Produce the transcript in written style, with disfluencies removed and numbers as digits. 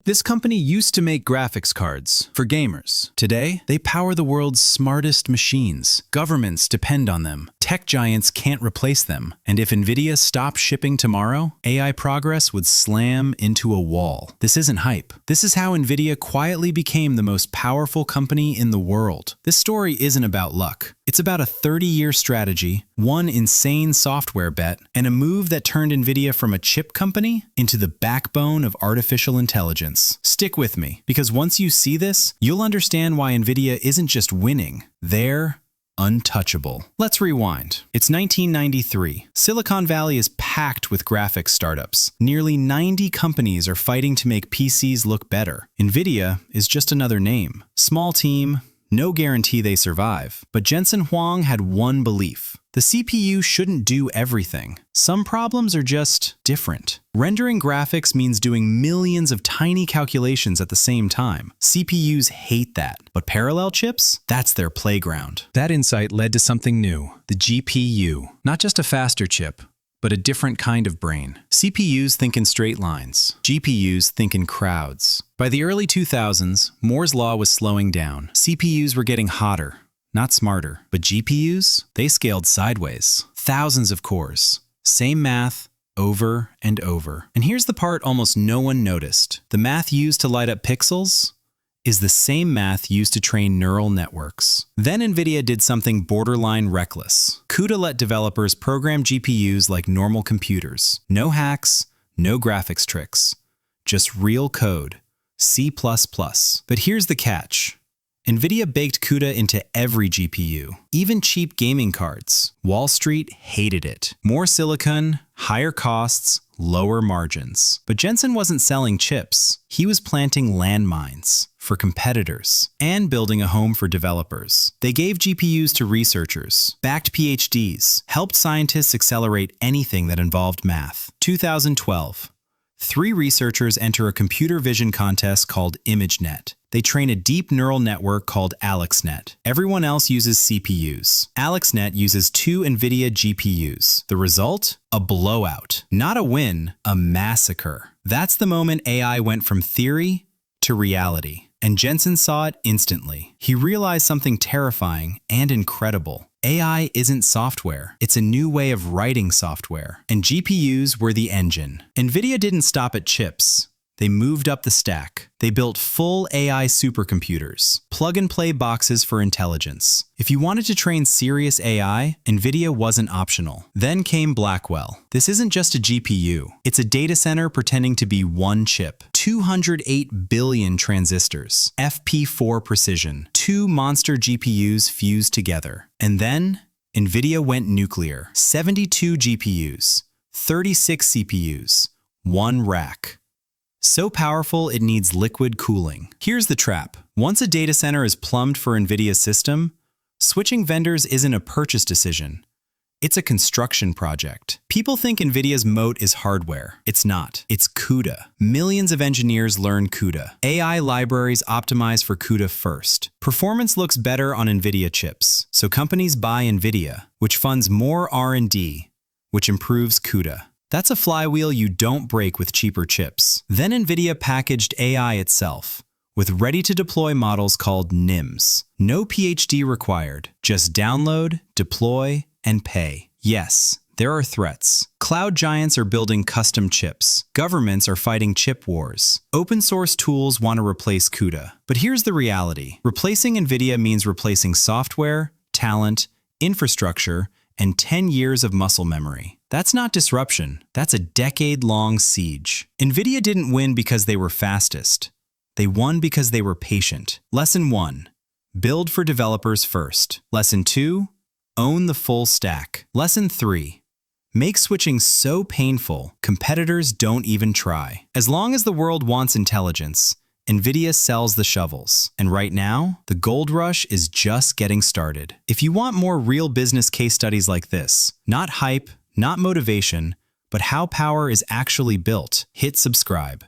This company used to make graphics cards for gamers. Today, they power the world's smartest machines. Governments depend on them. Tech giants can't replace them. And if NVIDIA stopped shipping tomorrow, AI progress would slam into a wall. This isn't hype. This is how NVIDIA quietly became the most powerful company in the world. This story isn't about luck. It's about a 30-year strategy, one insane software bet, and a move that turned NVIDIA from a chip company into the backbone of artificial intelligence. Stick with me, because once you see this, you'll understand why NVIDIA isn't just winning. They're untouchable. Let's rewind. It's 1993. Silicon Valley is packed with graphics startups. Nearly 90 companies are fighting to make PCs look better. NVIDIA is just another name. Small team, no guarantee they survive. But Jensen Huang had one belief. The CPU shouldn't do everything. Some problems are just different. Rendering graphics means doing millions of tiny calculations at the same time. CPUs hate that. But parallel chips? That's their playground. That insight led to something new. The GPU. Not just a faster chip, but a different kind of brain. CPUs think in straight lines. GPUs think in crowds. By the early 2000s, Moore's Law was slowing down. CPUs were getting hotter, not smarter. But GPUs? They scaled sideways. Thousands of cores. Same math, over and over. And here's the part almost no one noticed. The math used to light up pixels is the same math used to train neural networks. Then NVIDIA did something borderline reckless. CUDA let developers program GPUs like normal computers. No hacks, no graphics tricks. Just real code. C++. But here's the catch. NVIDIA baked CUDA into every GPU, even cheap gaming cards. Wall Street hated it. More silicon, higher costs, lower margins. But Jensen wasn't selling chips. He was planting landmines for competitors and building a home for developers. They gave GPUs to researchers, backed PhDs, helped scientists accelerate anything that involved math. 2012. 3 researchers enter a computer vision contest called ImageNet. They train a deep neural network called AlexNet. Everyone else uses CPUs. AlexNet uses 2 NVIDIA GPUs. The result? A blowout. Not a win, a massacre. That's the moment AI went from theory to reality. And Jensen saw it instantly. He realized something terrifying and incredible. AI isn't software. It's a new way of writing software. And GPUs were the engine. NVIDIA didn't stop at chips. They moved up the stack. They built full AI supercomputers, plug-and-play boxes for intelligence. If you wanted to train serious AI, NVIDIA wasn't optional. Then came Blackwell. This isn't just a GPU. It's a data center pretending to be one chip. 208 billion transistors, FP4 precision, 2 monster GPUs fused together. And then, NVIDIA went nuclear. 72 GPUs, 36 CPUs, 1 rack. So powerful, it needs liquid cooling. Here's the trap. Once a data center is plumbed for NVIDIA's system, switching vendors isn't a purchase decision. It's a construction project. People think NVIDIA's moat is hardware. It's not. It's CUDA. Millions of engineers learn CUDA. AI libraries optimize for CUDA first. Performance looks better on NVIDIA chips, so companies buy NVIDIA, which funds more R&D, which improves CUDA. That's a flywheel you don't break with cheaper chips. Then NVIDIA packaged AI itself with ready-to-deploy models called NIMs. No PhD required. Just download, deploy, and pay. Yes, there are threats. Cloud giants are building custom chips. Governments are fighting chip wars. Open source tools want to replace CUDA. But here's the reality. Replacing NVIDIA means replacing software, talent, infrastructure, and 10 years of muscle memory. That's not disruption. That's a decade-long siege. NVIDIA didn't win because they were fastest. They won because they were patient. Lesson 1. Build for developers first. Lesson 2. Own the full stack. Lesson 3. Make switching so painful, competitors don't even try. As long as the world wants intelligence, NVIDIA sells the shovels. And right now, the gold rush is just getting started. If you want more real business case studies like this, not hype, not motivation, but how power is actually built, hit subscribe.